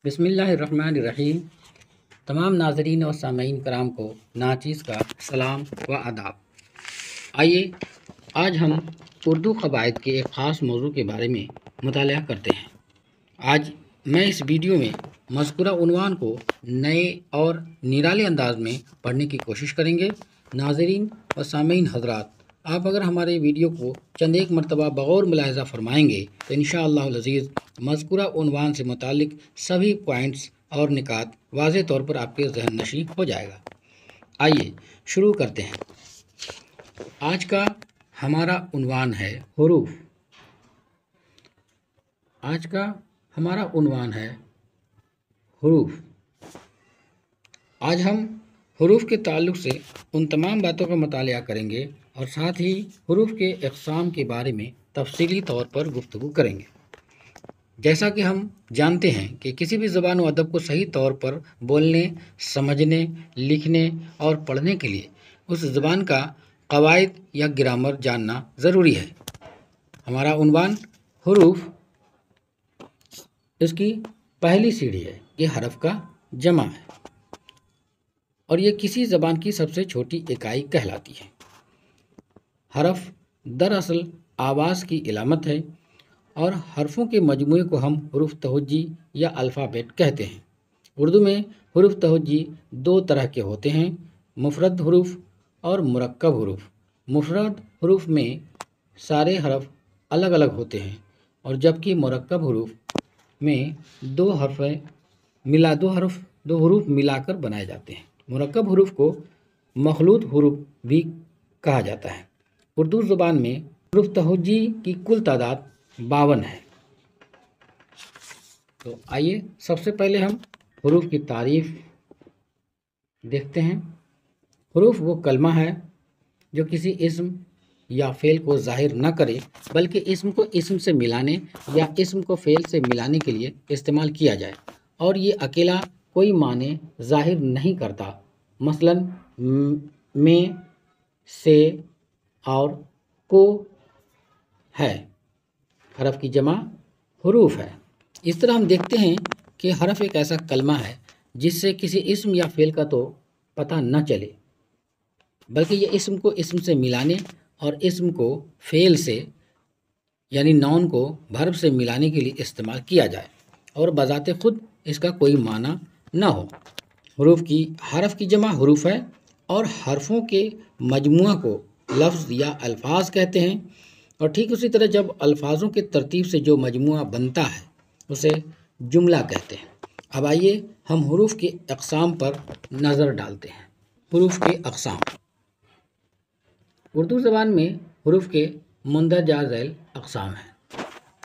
बिस्मिल्लाहिर्रहमानिर्रहीम। तमाम नाज़रीन और सामीन कराम को नाचीज़ का सलाम व आदाब। आइए आज हम उर्दू क़वाइद के एक ख़ास मौजू के बारे में मुतालिया करते हैं। आज मैं इस वीडियो में मज़कूरा उन्वान को नए और निराले अंदाज में पढ़ने की कोशिश करेंगे। नाज़रीन और सामीन हज़रात, आप अगर हमारे वीडियो को चंद एक मरतबा बग़ौर मुलाहिज़ा फरमाएंगे तो इंशाअल्लाह अज़ीज़ मज़कूरा उन्वान से मुतालिक सभी पॉइंट्स और निकात वाज़ेह तौर पर आपके ज़हन नशी हो जाएगा। आइए शुरू करते हैं। आज का हमारा उन्वान है हुरूफ। आज का हमारा उन्वान है हुरूफ। आज हम हुरूफ के ताल्लुक़ से उन तमाम बातों का मुतालिया करेंगे और साथ ही हुरूफ के अक़साम के बारे में तफ़सीली तौर पर गुफ्तगू करेंगे। जैसा कि हम जानते हैं कि किसी भी ज़बान व अदब को सही तौर पर बोलने, समझने, लिखने और पढ़ने के लिए उस ज़बान का क़वाइद या ग्रामर जानना ज़रूरी है। हमारा उन्वान हुरूफ, इसकी पहली सीढ़ी है। ये हरफ का जमा है और ये किसी ज़बान की सबसे छोटी इकाई कहलाती है। हरफ दरअसल आवाज़ की इलामत है और हरफों के मजमूए को हम हुरूफ तहज्जी या अल्फ़ाबेट कहते हैं। उर्दू में हुरूफ तहज्जी दो तरह के होते हैं, मुफ़रद हुरूफ और मुरक्कब हुरूफ। मुफ़रद हुरूफ में सारे हरफ अलग अलग होते हैं और जबकि मुरक्कब हुरूफ में दो हुरूफ मिलाकर बनाए जाते हैं। मुरक्कब हुरूफ को मखलूत हुरूफ भी कहा जाता है। उर्दू ज़ुबान में हुरूफ तहज्जी की कुल तादाद 52 है। तो आइए सबसे पहले हम हुरूफ की तारीफ़ देखते हैं। हुरूफ वो कलमा है जो किसी इस्म या फ़ेल को ज़ाहिर न करे बल्कि इस्म को इस्म से मिलाने या इस्म को फ़ेल से मिलाने के लिए इस्तेमाल किया जाए और ये अकेला कोई माने ज़ाहिर नहीं करता। मसलन में, से और को है। हरफ की जमा हुरूफ है। इस तरह हम देखते हैं कि हरफ एक ऐसा कलमा है जिससे किसी इस्म या फ़ेल का तो पता न चले बल्कि ये इस्म को इस्म से मिलाने और इस्म को फ़ेल से यानी नाउन को वर्ब से मिलाने के लिए इस्तेमाल किया जाए और बज़ाते ख़ुद इसका कोई माना न हो। हरफ की जमा हुरूफ है और हरफों के मजमुआ को लफ्ज़ या अल्फाज कहते हैं और ठीक उसी तरह जब अल्फाजों के तरतीब से जो मजमुआ बनता है उसे जुमला कहते हैं। अब आइए हम हुरूफ के अक़साम पर नज़र डालते हैं। हुरूफ के अक़साम। उर्दू ज़बान में हुरूफ के मुंदरजा ज़ैल अक़साम हैं।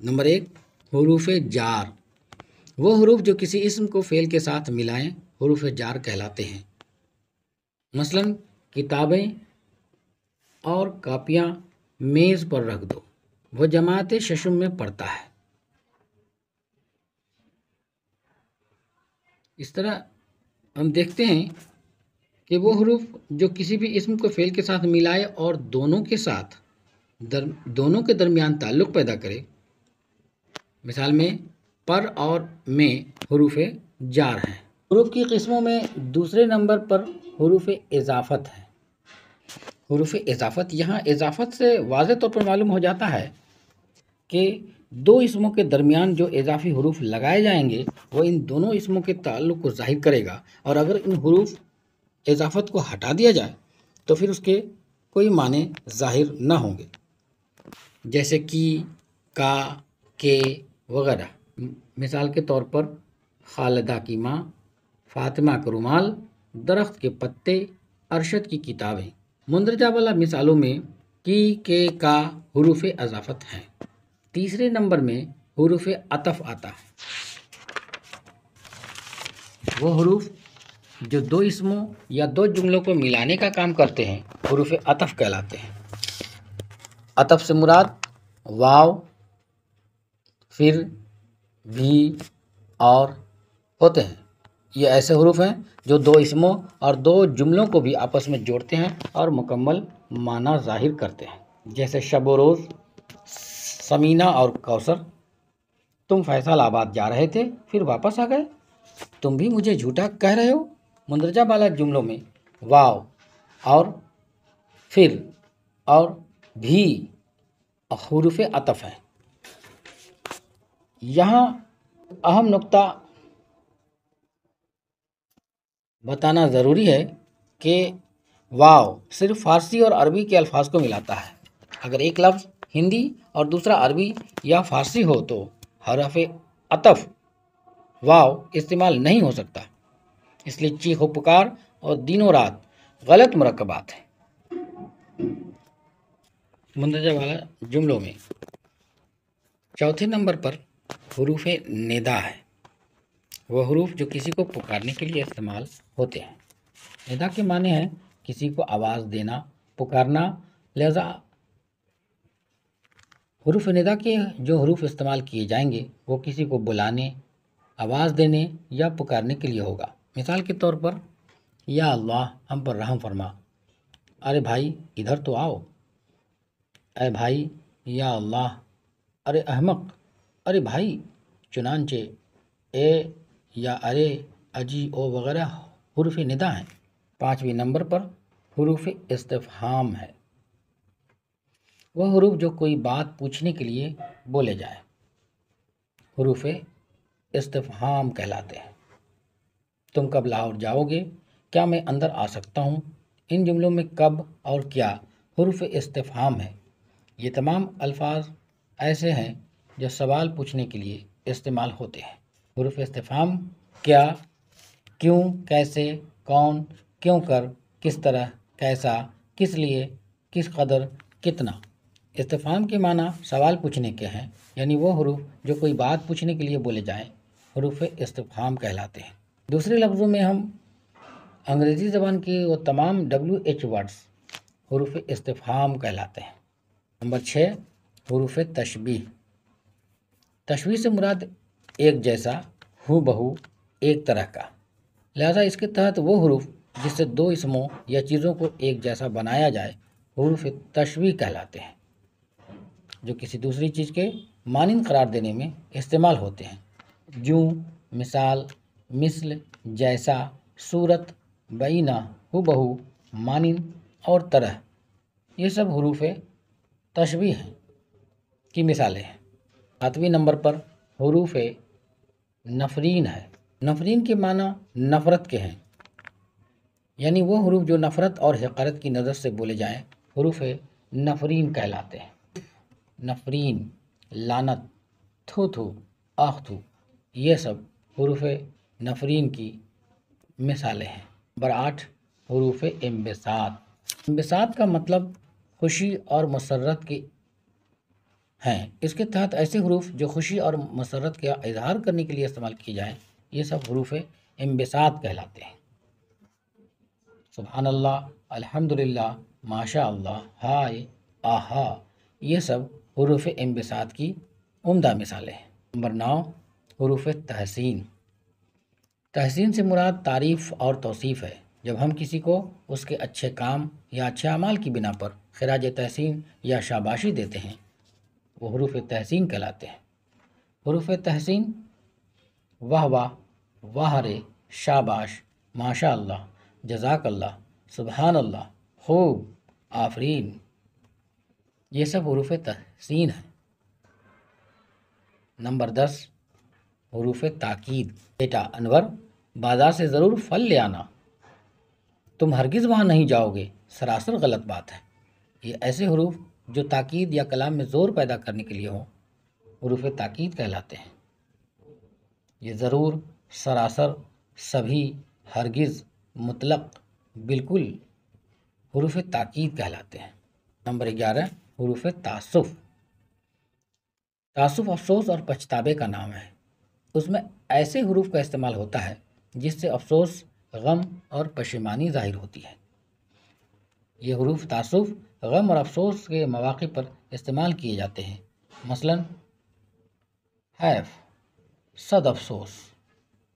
नंबर 1, हुरूफ जार। वो हुरूफ जो किसी इस्म को फ़ेल के साथ मिलाएं हुरूफ जार कहलाते हैं। मसलन किताबें और कापियाँ मेज़ पर रख दो, वो जमात शशम में पढ़ता है। इस तरह हम देखते हैं कि वो हुरूफ जो किसी भी इस्म को फ़ेल के साथ मिलाए और दोनों के दरमियान ताल्लुक़ पैदा करे। मिसाल में पर और में हुरूफ जार हैं। हुरूफ की किस्मों में दूसरे नंबर पर हुरूफ इज़ाफ़त है। हुरूफ इज़ाफ़त, यहाँ इज़ाफ़त से वाज़ेह तौर पर मालूम हो जाता है कि दो इस्मों के दरमियान जो इज़ाफ़ी हुरूफ लगाए जाएंगे वो इन दोनों इस्मों के ताल्लुक़ को ज़ाहिर करेगा और अगर इन हुरूफ इज़ाफ़त को हटा दिया जाए तो फिर उसके कोई माने ज़ाहिर न होंगे, जैसे कि, का, के वगैरह। मिसाल के तौर पर खालिदा की माँ, फ़ातिमा का रुमाल, दरख्त के पत्ते, अरशद की किताबें। मुंदरजा वाला मिसालों में की, के, का हुरूफ इज़ाफ़त हैं। तीसरे नंबर में हुरूफ अतफ़ आता है। वो हुरूफ जो दो इस्मों या दो जुमलों को मिलाने का काम करते हैं हुरूफ अतफ़ कहलाते हैं। अतफ़ से मुराद वाव, फिर, भी और होते हैं। ये ऐसे हुरूफ हैं जो दो इस्मों और दो जुमलों को भी आपस में जोड़ते हैं और मुकम्मल माना ज़ाहिर करते हैं, जैसे शब व रोज़, समीना और कौसर। तुम फैसल आबाद जा रहे थे फिर वापस आ गए। तुम भी मुझे झूठा कह रहे हो। मुंदरजा वाला जुमलों में वाव और फिर और भी हुरूफ अतफ है। यहाँ अहम नुक्ता बताना ज़रूरी है कि वाव सिर्फ फारसी और अरबी के अल्फाज को मिलाता है। अगर एक लफ्ज़ हिंदी और दूसरा अरबी या फारसी हो तो हरफ अतफ वाव इस्तेमाल नहीं हो सकता। इसलिए चीखो पुकार और दिनों रात गलत मुरक्कबात है। मुंदरजा वाला जुमलों में चौथे नंबर पर हुरूफ निदा है। वह हरूफ जो किसी को पुकारने के लिए इस्तेमाल होते हैं। निदा के माने हैं किसी को आवाज़ देना, पुकारना। लिहाजा हरूफ निदा के जो हरूफ इस्तेमाल किए जाएंगे वो किसी को बुलाने, आवाज़ देने या पुकारने के लिए होगा। मिसाल के तौर पर या अल्लाह हम पर रहम फरमा, अरे भाई इधर तो आओ, अरे भाई या अल्लाह, अरे अहमक, अरे भाई। चुनांचे ए या अरे, अजी, ओ वगैरह हुरूफ निदा हैं। पाँचवीं नंबर पर हुरूफ इस्तिफ़हाम है। वह हुरूफ जो कोई बात पूछने के लिए बोले जाए हुरूफ इस्तिफ़हाम कहलाते हैं। तुम कब लाहौर जाओगे? क्या मैं अंदर आ सकता हूँ? इन जुमलों में कब और क्या हुरूफ इस्तिफ़हाम है। ये तमाम अल्फाज ऐसे हैं जो सवाल पूछने के लिए इस्तेमाल होते हैं। हुरूफ इस्तिफ़हाम क्या, क्यों, कैसे, कौन, क्यों कर, किस तरह, कैसा, किस लिए, किस कदर, कितना। इस्तिफ़हाम के माना सवाल पूछने के हैं, यानी वो हुरूफ जो कोई बात पूछने के लिए बोले जाएं हुरूफ इस्तिफ़हाम कहलाते हैं। दूसरे लफ्ज़ों में हम अंग्रेज़ी ज़बान के वो तमाम WH वर्ड्स हुरूफ इस्तिफ़हाम कहलाते हैं। नंबर 6 हुरूफ तशबीह। तशबीह से मुराद एक जैसा, हू बहू, एक तरह का। लिहाजा इसके तहत वो हुरूफ जिससे दो इसमों या चीज़ों को एक जैसा बनाया जाए हुरूफ तशबीह कहलाते हैं, जो किसी दूसरी चीज़ के मानिंद करार देने में इस्तेमाल होते हैं। जूं, मिसाल, मिस्ल, जैसा, सूरत, बैना, हुबहू, मानिंद और तरह, ये सब हुरूफ तशबीह हैं की मिसालें हैं। 7वें नंबर पर हुरूफ नफरीन है। नफरीन के माना नफ़रत के हैं, यानी वो हुरूफ जो नफ़रत और हक़ारत की नज़र से बोले जाएं हुरूफ नफरीन कहलाते हैं। नफरीन, लानत, थू थू, आख थू, ये सब हुरूफ नफरीन की मिसालें हैं। नंबर 8 हुरूफ इंबिसात। इंबिसात का मतलब खुशी और मसरत के हैं। इसके तहत ऐसे हुरूफ जो खुशी और मसरत का इजहार करने के लिए इस्तेमाल किए जाएं ये सब हुरूफ इंबिसात कहलाते हैं। सुभान अल्लाह, अल्हम्दुलिल्लाह, माशा अल्लाह, हाय, आहा, ये सब हुरूफ इंबिसात की उम्दा मिसालें हैं। नंबर 9 हुरूफ तहसीन। तहसीन से मुराद तारीफ़ और तौसीफ़ है। जब हम किसी को उसके अच्छे काम या अच्छे अमाल की बिना पर खिराज तहसीन या शाबाशी देते हैं वो हुरूफ तहसीन कहलाते हैं। हुरूफ तहसीन वाह वाह, वाह रे, शाबाश, माशा अल्लाह, जज़ाक अल्लाह, सुबहान अल्लाह, खूब, आफरीन, ये सब हुरूफ तहसीन है। नंबर 10 हुरूफ ताकीद। बेटा अनवर, बाज़ार से ज़रूर फल ले आना, तुम हरगिज़ वहाँ नहीं जाओगे, सरासर गलत बात है। ये ऐसे हुरूफ जो ताकीद या कलाम में ज़ोर पैदा करने के लिए हों हुरूफ ताकीद कहलाते हैं। ये ज़रूर, सरासर, सभी, हरगिज़, मुतलक, बिल्कुल हुरूफ ताकीद कहलाते हैं। नंबर 11 हुरूफ तासुफ़। तासुफ़ अफसोस और पछतावे का नाम है। उसमें ऐसे हुरूफ का इस्तेमाल होता है जिससे अफसोस, गम और पशेमानी ज़ाहिर होती है। ये हुरूफ तासुफ़ गम और अफसोस के मौक़े पर इस्तेमाल किए जाते हैं। मसलन हैफ, सद अफसोस,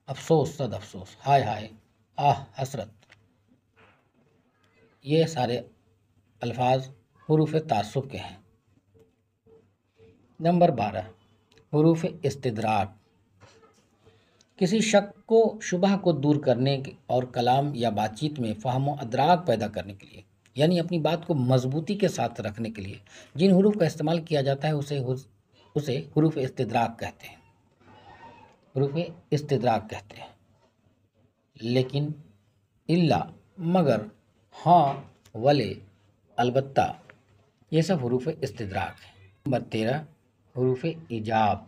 अफसोस, सद अफसोस, हाय हाय, आह हसरत, ये सारे अल्फाज हुरूफ तासुफ़ के हैं। नंबर 12 حروف استدراک کسی شک کو شبہ کو دور کرنے اور کلام یا بات چیت میں فہم و ادراک پیدا کرنے کے لیے، یعنی اپنی بات کو مضبوطی کے ساتھ رکھنے کے لیے جن حروف کا استعمال کیا جاتا ہے اسے حروف استدراک کہتے ہیں۔ حروف استدراک کہتے ہیں۔ لیکن، الا، مگر، ہاں، ولے، البتہ، یہ سب حروف استدراک ہیں۔ نمبر 13، حروف ایجاب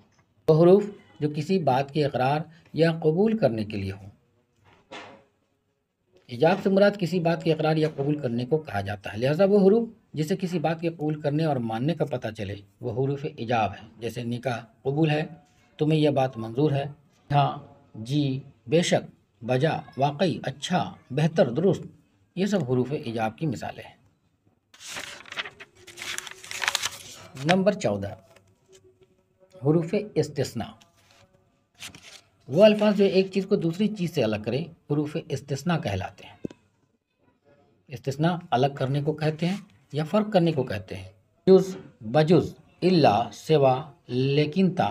وہ حروف جو کسی بات کے اقرار یا قبول کرنے کے لیے ہوں۔ ایجاب سے مراد کسی بات کے اقرار یا قبول کرنے کو کہا جاتا ہے، لہذا وہ حروف جسے کسی بات کے قبول کرنے اور ماننے کا پتہ چلے وہ حروف ایجاب ہیں، جیسے نکاح قبول ہے، تمہیں یہ بات منظور ہے، ہاں، جی، بے شک، بجا، واقعی، اچھا، بہتر، درست، یہ سب حروف ایجاب کی مثالیں ہیں۔ نمبر 14، حروف استثناء وہ الفاظ جو ایک چیز کو دوسری چیز سے الگ کرے حروف استثناء کہلاتے ہیں۔ استثناء الگ کرنے کو کہتے ہیں یا فرق کرنے کو کہتے ہیں۔ جز، بجز، الا، سوا، لیکن، تا،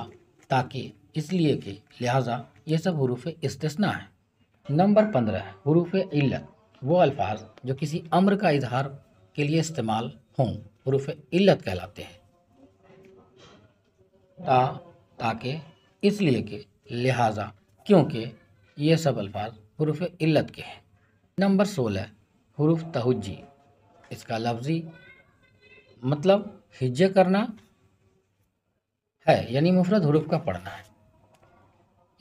تاکہ، اس لیے کہ، لہذا، یہ سب حروف استثناء ہیں۔ نمبر 15، حروف علت وہ الفاظ جو کسی امر کا اظہار کے لیے استعمال ہوں حروف علت کہلاتے ہیں۔ تا، تاکہ، اس لیے کہ، لہذا، کیونکہ، یہ سب الفاظ حروف علت کے ہیں۔ نمبر 16، حروف تہجی اس کا لفظی مطلب ہجے کرنا ہے، یعنی مفرد حروف کا پڑھنا ہے۔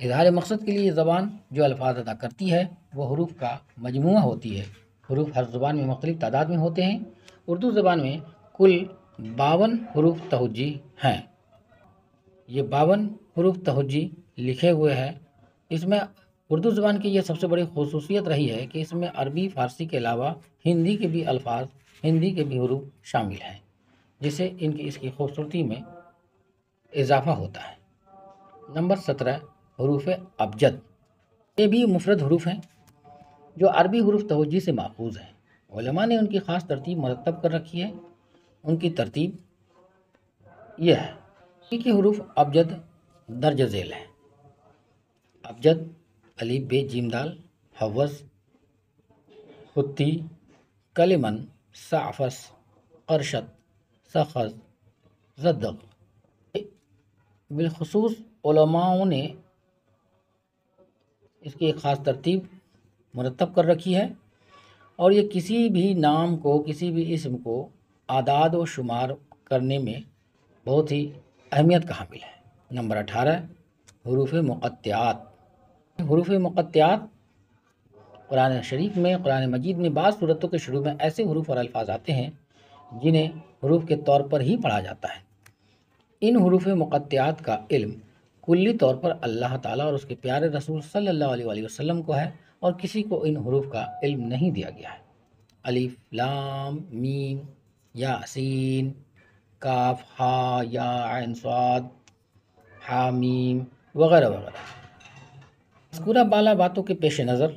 اظہار مقصد کے لیے زبان جو الفاظ ادا کرتی ہے وہ حروف کا مجموعہ ہوتی ہے۔ حروف ہر زبان میں مختلف تعداد میں ہوتے ہیں۔ اردو زبان میں کل 52 حروف تہجی ہیں۔ یہ 52 حروف تہجی لکھے ہوئے ہیں۔ اس میں اردو زبان کی یہ سب سے بڑی خصوصیت رہی ہے کہ اس میں عربی، فارسی کے علاوہ ہندی کے بھی الفاظ، ہندی کے بھی حروف شامل ہیں، جس سے اس کی خوبصورتی میں اضافہ ہوتا ہے۔ نمبر 17، حروف ابجد یہ بھی مفرد حروف ہیں جو عربی حروف تہجی سے ماخوذ ہیں۔ علماء نے ان کی خاص ترتیب مرتب کر رکھی ہے۔ ان کی ترتیب یہ ہے کہ حروف ابجد درج ذیل ہیں۔ ابجد الف، ب، جیم، دال، حوض، خطی، کلمن، سعفس، قرشت، سخز، زدق۔ بالخصوص علماء نے اس کی ایک خاص ترتیب مرتب کر رکھی ہے، اور یہ کسی بھی نام کو، کسی بھی اسم کو اعداد و شمار کرنے میں بہت ہی اہمیت کا حامل ہے۔ نمبر 18، حروف مقطعات حروف مقطعات قرآن شریف میں، قرآن مجید میں بعض صورتوں کے شروع میں ایسے حروف اور الفاظ آتے ہیں جنہیں حروف کے طور پر ہی پڑھا جاتا ہے۔ ان حروف مقطعات کا علم کلی طور پر اللہ تعالیٰ اور اس کے پیارے رسول صلی اللہ علیہ وآلہ وسلم کو ہے، اور کسی کو ان حروف کا علم نہیں دیا گیا ہے۔ الف، لام، میم، یا سین، کاف، ہا، یا، عین، صاد، حامیم، وغیرہ وغیرہ۔ مذکورہ بالا باتوں کے پیش نظر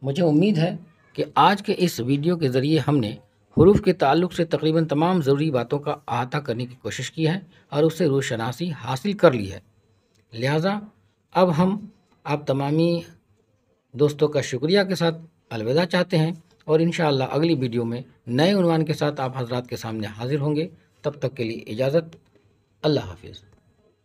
مجھے امید ہے کہ آج کے اس ویڈیو کے ذریعے ہم نے حروف کے تعلق سے تقریباً تمام ضروری باتوں کا احاطہ کرنے کی کوشش کی ہے اور اس سے روشناسی حاصل کر لی ہے۔ لہٰذا اب ہم آپ تمامی دوستوں کا شکریہ کے ساتھ الوداع چاہتے ہیں، اور انشاءاللہ اگلی ویڈیو میں نئے عنوان کے ساتھ آپ حضرات کے سامنے حاضر ہوں گے۔ تب تک کے لیے اجازت، اللہ حافظ۔